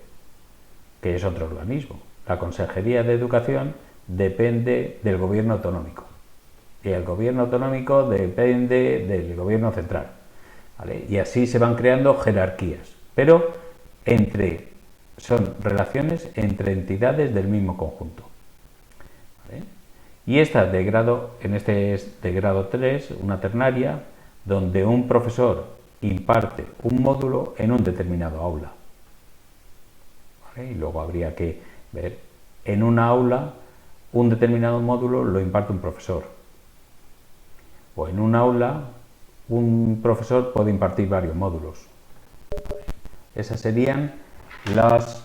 que es otro organismo. La Consejería de Educación depende del gobierno autonómico y el gobierno autonómico depende del gobierno central, ¿vale? Y así se van creando jerarquías, pero son relaciones entre entidades del mismo conjunto, ¿vale? Y esta de grado, en este es de grado 3, una ternaria, donde un profesor imparte un módulo en un determinado aula, ¿vale? Y luego habría que ver, en una aula, un determinado módulo lo imparte un profesor. O en un aula, un profesor puede impartir varios módulos. Esas serían las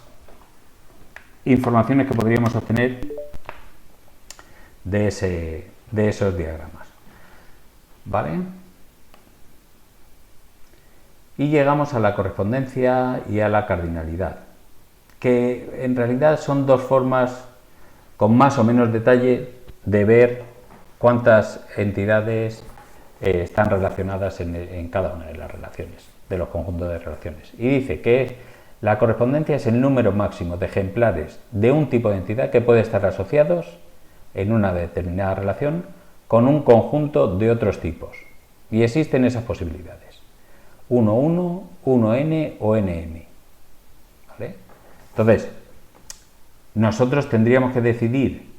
informaciones que podríamos obtener de esos diagramas, ¿vale? Y llegamos a la correspondencia y a la cardinalidad, que en realidad son dos formas con más o menos detalle de ver cuántas entidades están relacionadas en cada una de las relaciones, de los conjuntos de relaciones. Y dice que la correspondencia es el número máximo de ejemplares de un tipo de entidad que puede estar asociados en una determinada relación con un conjunto de otros tipos. Y existen esas posibilidades. 1,1, 1n o nm, ¿vale? Entonces, nosotros tendríamos que decidir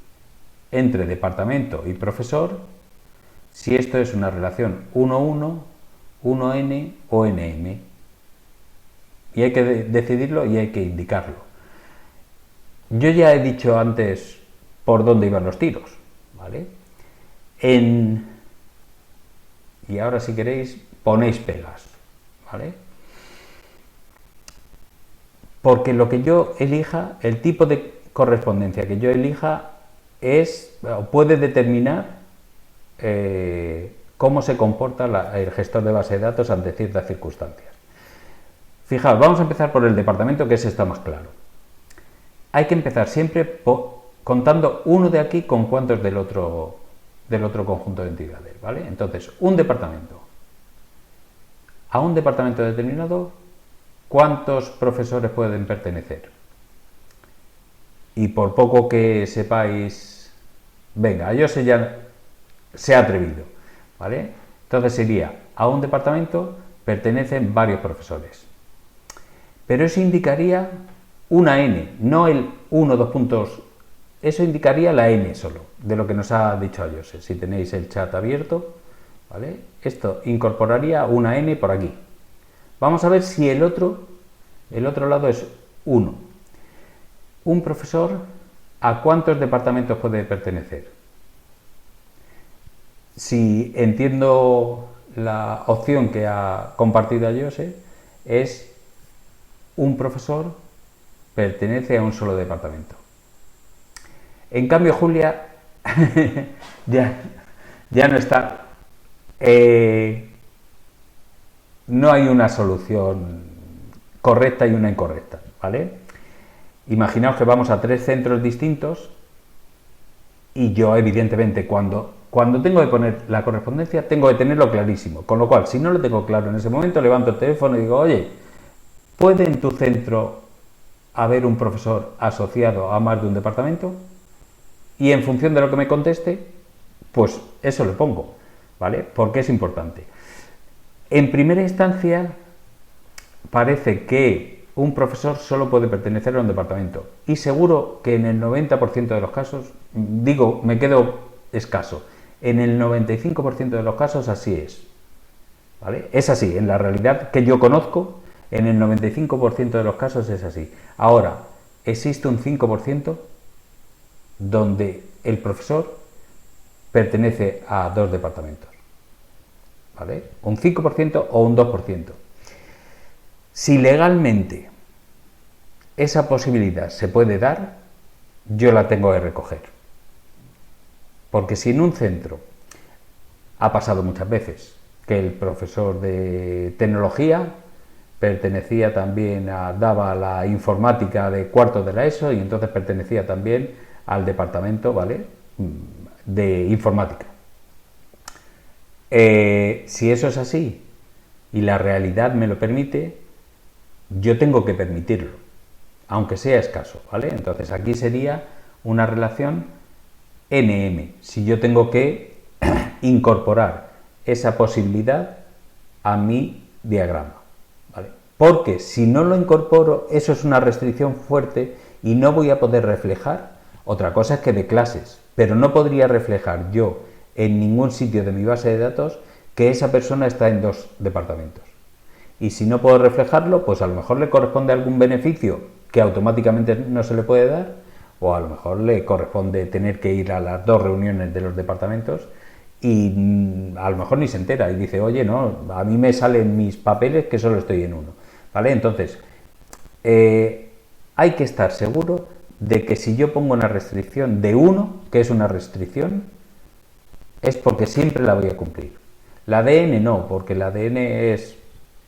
entre departamento y profesor si esto es una relación 1-1, 1N o NM. Y hay que decidirlo y hay que indicarlo. Yo ya he dicho antes por dónde iban los tiros, ¿vale? Y ahora, si queréis, ponéis pegas, ¿vale? Porque lo que yo elija, el tipo de correspondencia que yo elija puede determinar cómo se comporta el gestor de base de datos ante ciertas circunstancias. Fijaos, vamos a empezar por el departamento, que ese está más claro. Hay que empezar siempre contando uno de aquí con cuántos del otro conjunto de entidades, ¿vale? Entonces, un departamento. A un departamento determinado, ¿cuántos profesores pueden pertenecer? Y por poco que sepáis, venga, yo sé ya, se ha atrevido, ¿vale? Entonces sería, a un departamento pertenecen varios profesores. Pero eso indicaría una N, no el 1, 2 puntos, eso indicaría la N solo, de lo que nos ha dicho Josep. Si tenéis el chat abierto, ¿vale? Esto incorporaría una N por aquí. Vamos a ver si el otro lado es 1. Un profesor, ¿a cuántos departamentos puede pertenecer? Si entiendo la opción que ha compartido Josep, es un profesor pertenece a un solo departamento. En cambio, Julia ya no está. No hay una solución correcta y una incorrecta, ¿vale? Imaginaos que vamos a 3 centros distintos y yo, evidentemente, cuando tengo que poner la correspondencia, tengo que tenerlo clarísimo. Con lo cual, si no lo tengo claro en ese momento, levanto el teléfono y digo, oye, ¿puede en tu centro haber un profesor asociado a más de un departamento? Y en función de lo que me conteste, pues eso le pongo, ¿vale? Porque es importante. En primera instancia, parece que un profesor solo puede pertenecer a un departamento. Y seguro que en el 90% de los casos, digo, me quedo escaso, en el 95% de los casos así es, ¿vale? Es así, en la realidad que yo conozco, en el 95% de los casos es así. Ahora, existe un 5% donde el profesor pertenece a 2 departamentos, ¿vale? Un 5% o un 2%. Si legalmente esa posibilidad se puede dar, yo la tengo que recoger. Porque si en un centro ha pasado muchas veces que el profesor de tecnología pertenecía también daba la informática de cuarto de la ESO y entonces pertenecía también al departamento, ¿vale?, de informática. Si eso es así y la realidad me lo permite, yo tengo que permitirlo, aunque sea escaso, ¿vale? Entonces aquí sería una relación NM, si yo tengo que incorporar esa posibilidad a mi diagrama, ¿vale? Porque si no lo incorporo, eso es una restricción fuerte y no voy a poder reflejar. Otra cosa es que de clases, pero no podría reflejar yo en ningún sitio de mi base de datos que esa persona está en 2 departamentos. Y si no puedo reflejarlo, pues a lo mejor le corresponde algún beneficio que automáticamente no se le puede dar, o a lo mejor le corresponde tener que ir a las 2 reuniones de los departamentos y a lo mejor ni se entera y dice, oye, no, a mí me salen mis papeles que solo estoy en uno, ¿vale? Entonces, hay que estar seguro de que si yo pongo una restricción de 1, que es una restricción, es porque siempre la voy a cumplir. La de n no, porque la de n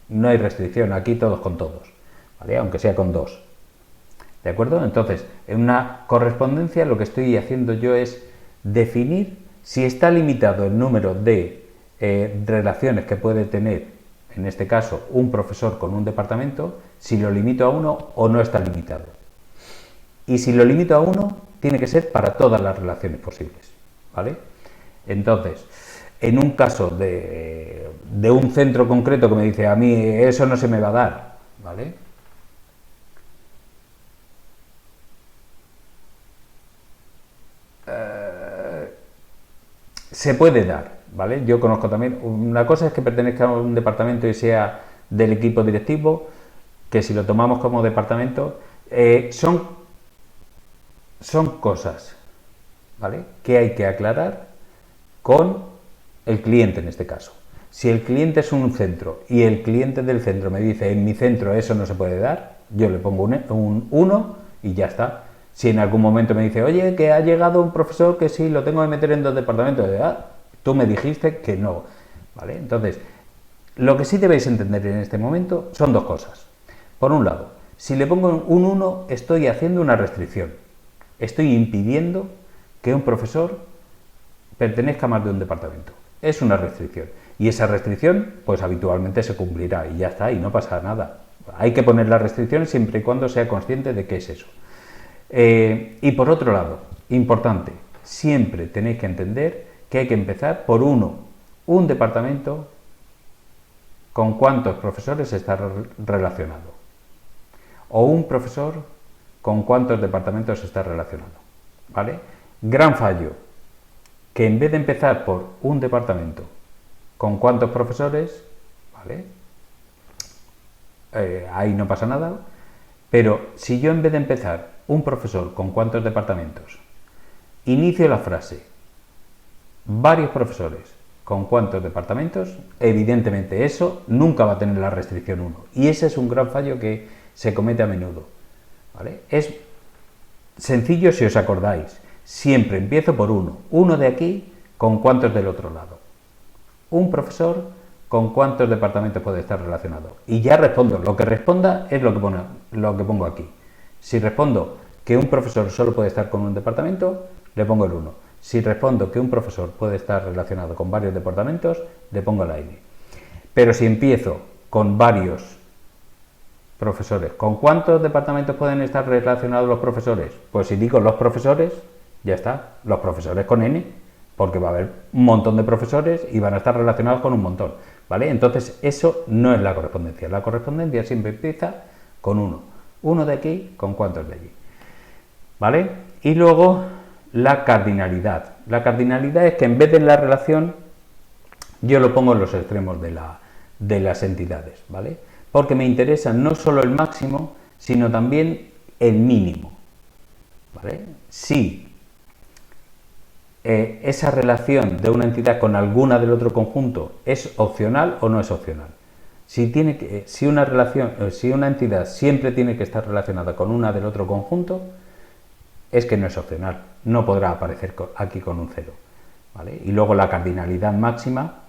no hay restricción, aquí todos con todos, ¿vale? Aunque sea con 2. ¿De acuerdo? Entonces, en una correspondencia lo que estoy haciendo yo es definir si está limitado el número de relaciones que puede tener, en este caso, un profesor con un departamento, si lo limito a 1 o no está limitado. Y si lo limito a 1, tiene que ser para todas las relaciones posibles, ¿vale? Entonces, en un caso de un centro concreto que me dice, a mí eso no se me va a dar, ¿vale? se puede dar, ¿vale? Yo conozco también, una cosa es que pertenezca a un departamento y sea del equipo directivo, que si lo tomamos como departamento, son cosas, ¿vale?, que hay que aclarar con el cliente en este caso. Si el cliente es un centro y el cliente del centro me dice, en mi centro eso no se puede dar, yo le pongo un 1 y ya está. Si en algún momento me dice, oye, que ha llegado un profesor que sí, lo tengo que meter en 2 departamentos, tú me dijiste que no, ¿vale? Entonces, lo que sí debéis entender en este momento son 2 cosas. Por un lado, si le pongo un 1, estoy haciendo una restricción. Estoy impidiendo que un profesor pertenezca a más de un departamento. Es una restricción. Y esa restricción, pues habitualmente se cumplirá y ya está, y no pasa nada. Hay que poner las restricciones siempre y cuando sea consciente de qué es eso. Y por otro lado, importante, siempre tenéis que entender que hay que empezar por un departamento con cuántos profesores está relacionado. O un profesor con cuántos departamentos está relacionado. ¿Vale? Gran fallo, que en vez de empezar por un departamento con cuántos profesores, ¿vale?, ahí no pasa nada, pero si yo en vez de empezar un profesor con cuántos departamentos, inicio la frase varios profesores con cuántos departamentos, evidentemente eso nunca va a tener la restricción 1. Y ese es un gran fallo que se comete a menudo, ¿vale? Es sencillo si os acordáis. Siempre empiezo por uno de aquí con cuántos del otro lado. Un profesor con cuántos departamentos puede estar relacionado. Y ya respondo, lo que responda es lo que pongo aquí. Si respondo que un profesor solo puede estar con un departamento, le pongo el 1. Si respondo que un profesor puede estar relacionado con varios departamentos, le pongo la N. Pero si empiezo con varios profesores, ¿con cuántos departamentos pueden estar relacionados los profesores? Pues si digo los profesores, ya está, los profesores con N, porque va a haber un montón de profesores y van a estar relacionados con un montón, ¿vale? Entonces eso no es la correspondencia. La correspondencia siempre empieza con 1. 1 de aquí con cuántos de allí, ¿vale? Y luego la cardinalidad. La cardinalidad es que en vez de la relación, yo lo pongo en los extremos de las entidades, ¿vale? Porque me interesa no solo el máximo, sino también el mínimo, ¿vale? Si esa relación de una entidad con alguna del otro conjunto es opcional o no es opcional. Si una entidad siempre tiene que estar relacionada con una del otro conjunto, es que no es opcional, no podrá aparecer aquí con un 0, ¿vale? Y luego la cardinalidad máxima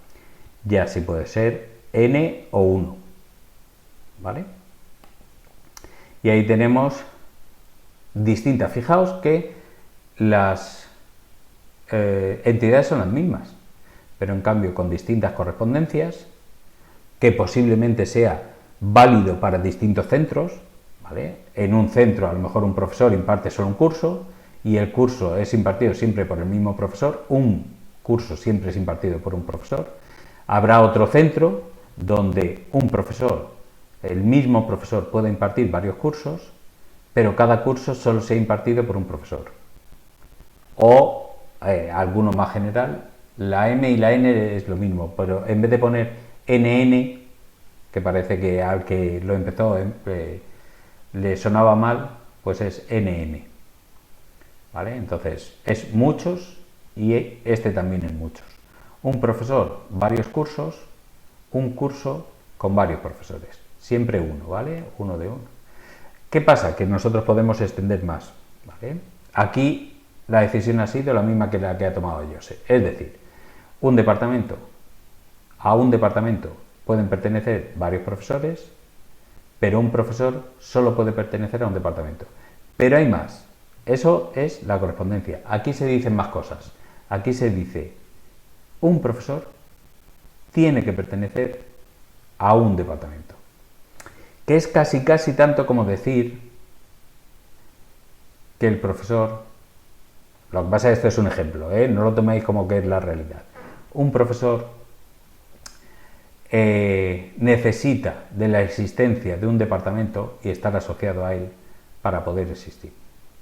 ya sí puede ser n o 1, ¿vale? Y ahí tenemos distintas. Fijaos que las entidades son las mismas, pero en cambio con distintas correspondencias, que posiblemente sea válido para distintos centros, ¿vale? En un centro a lo mejor un profesor imparte solo un curso y el curso es impartido siempre por el mismo profesor, un curso siempre es impartido por un profesor. Habrá otro centro donde el mismo profesor puede impartir varios cursos, pero cada curso solo sea impartido por un profesor. O alguno más general, la M y la N es lo mismo, pero en vez de poner NN, que parece que al que lo empezó le sonaba mal, pues es NN, ¿vale? Entonces es muchos y este también es muchos. Un profesor, varios cursos, un curso con varios profesores, siempre uno, ¿vale? Uno de uno. ¿Qué pasa? Que nosotros podemos extender más, ¿vale? Aquí la decisión ha sido la misma que la que ha tomado José, es decir, a un departamento pueden pertenecer varios profesores, pero un profesor solo puede pertenecer a un departamento. Pero hay más, eso es la correspondencia. Aquí se dicen más cosas, aquí se dice, un profesor tiene que pertenecer a un departamento, que es casi tanto como decir que el profesor, lo que pasa es que esto es un ejemplo, no lo toméis como que es la realidad. Un profesor necesita de la existencia de un departamento y estar asociado a él para poder existir,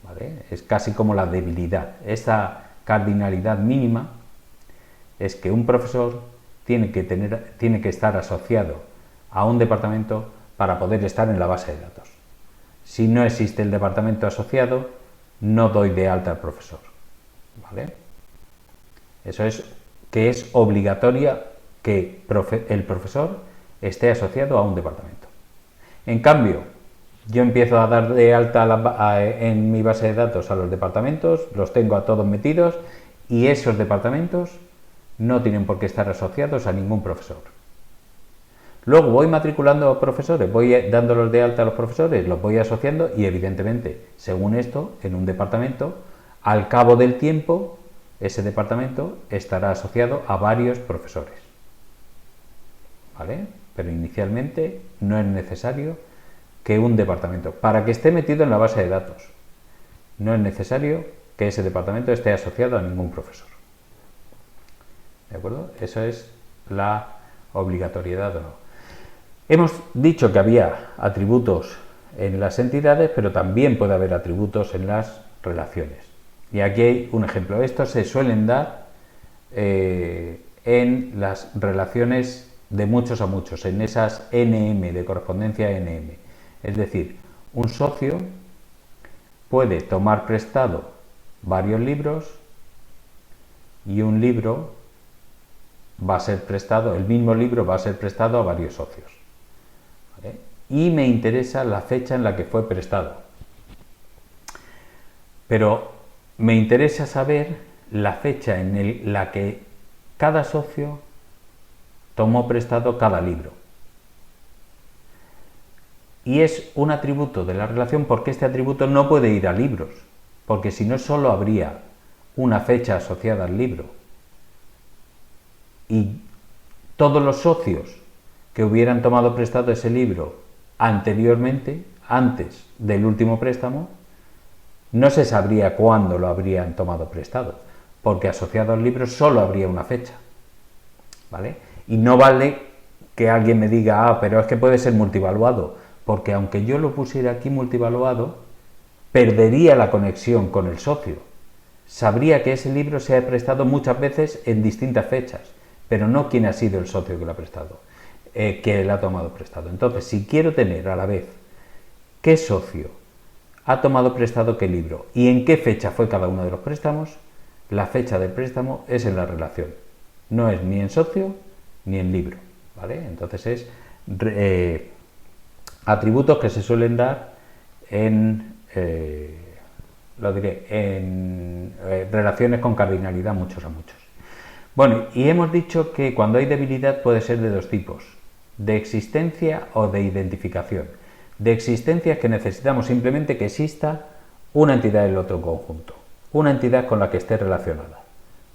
¿vale? Es casi como la debilidad, esa cardinalidad mínima es que un profesor tiene que estar asociado a un departamento para poder estar en la base de datos. Si no existe el departamento asociado, no doy de alta al profesor, ¿vale? Eso es que es obligatoria que el profesor esté asociado a un departamento. En cambio, yo empiezo a dar de alta en mi base de datos a los departamentos, los tengo a todos metidos y esos departamentos no tienen por qué estar asociados a ningún profesor. Luego voy matriculando a profesores, voy dándolos de alta a los profesores, los voy asociando y evidentemente, según esto, en un departamento, al cabo del tiempo, ese departamento estará asociado a varios profesores, ¿vale? Pero inicialmente no es necesario que un departamento, para que esté metido en la base de datos, no es necesario que ese departamento esté asociado a ningún profesor. ¿De acuerdo? Eso es la obligatoriedad o no. Hemos dicho que había atributos en las entidades, pero también puede haber atributos en las relaciones. Y aquí hay un ejemplo. Estos se suelen dar en las relaciones de muchos a muchos, en esas NM, de correspondencia NM. Es decir, un socio puede tomar prestado varios libros y un libro va a ser prestado, el mismo libro va a ser prestado a varios socios. ¿Vale? Y me interesa la fecha en la que fue prestado. Pero me interesa saber la fecha en la que cada socio tomó prestado cada libro. Y es un atributo de la relación porque este atributo no puede ir a libros, porque si no solo habría una fecha asociada al libro. Y todos los socios que hubieran tomado prestado ese libro anteriormente, antes del último préstamo, no se sabría cuándo lo habrían tomado prestado, porque asociado al libro solo habría una fecha, ¿vale? Y no vale que alguien me diga, pero es que puede ser multivaluado, porque aunque yo lo pusiera aquí multivaluado, perdería la conexión con el socio. Sabría que ese libro se ha prestado muchas veces en distintas fechas, pero no quién ha sido el socio que lo ha prestado, que lo ha tomado prestado. Entonces, si quiero tener a la vez qué socio ha tomado prestado qué libro y en qué fecha fue cada uno de los préstamos, la fecha del préstamo es en la relación. No es ni en socio ni en libro, ¿vale? Entonces es atributos que se suelen dar en relaciones con cardinalidad muchos a muchos. Bueno, y hemos dicho que cuando hay debilidad puede ser de dos tipos, de existencia o de identificación. De existencia es que necesitamos simplemente que exista una entidad del otro conjunto, una entidad con la que esté relacionada,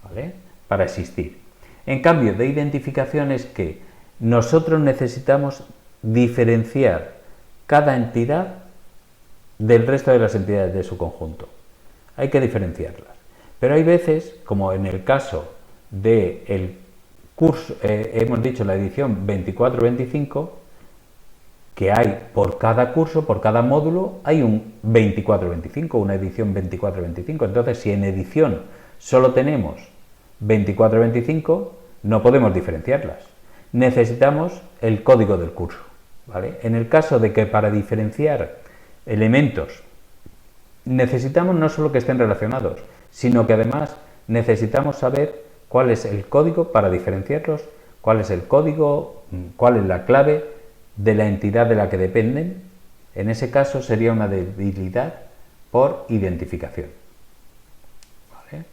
¿vale? Para existir. En cambio, de identificación es que nosotros necesitamos diferenciar cada entidad del resto de las entidades de su conjunto. Hay que diferenciarlas. Pero hay veces, como en el caso del curso, hemos dicho la edición 24-25, que hay por cada curso, por cada módulo, hay un 24-25, una edición 24-25. Entonces, si en edición solo tenemos 24-25, no podemos diferenciarlas. Necesitamos el código del curso, ¿vale? En el caso de que para diferenciar elementos necesitamos no solo que estén relacionados, sino que además necesitamos saber cuál es el código para diferenciarlos, cuál es el código, cuál es la clave de la entidad de la que dependen. En ese caso sería una debilidad por identificación, ¿vale?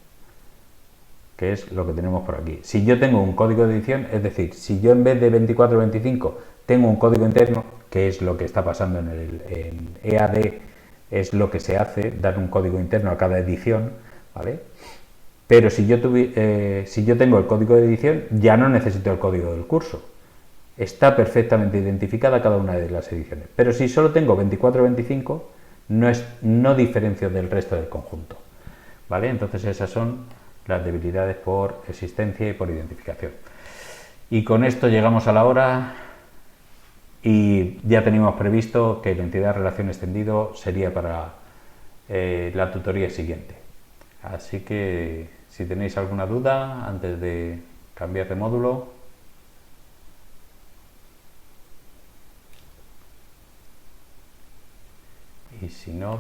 Que es lo que tenemos por aquí. Si yo tengo un código de edición, es decir, si yo en vez de 24-25 tengo un código interno, que es lo que está pasando en EAD, es lo que se hace, dar un código interno a cada edición, ¿vale? Pero si yo tengo el código de edición, ya no necesito el código del curso. Está perfectamente identificada cada una de las ediciones. Pero si solo tengo 24-25, no diferencio del resto del conjunto, ¿vale? Entonces esas son las debilidades por existencia y por identificación. Y con esto llegamos a la hora y ya teníamos previsto que la entidad de relación extendido sería para la tutoría siguiente. Así que si tenéis alguna duda antes de cambiar de módulo. Y si no,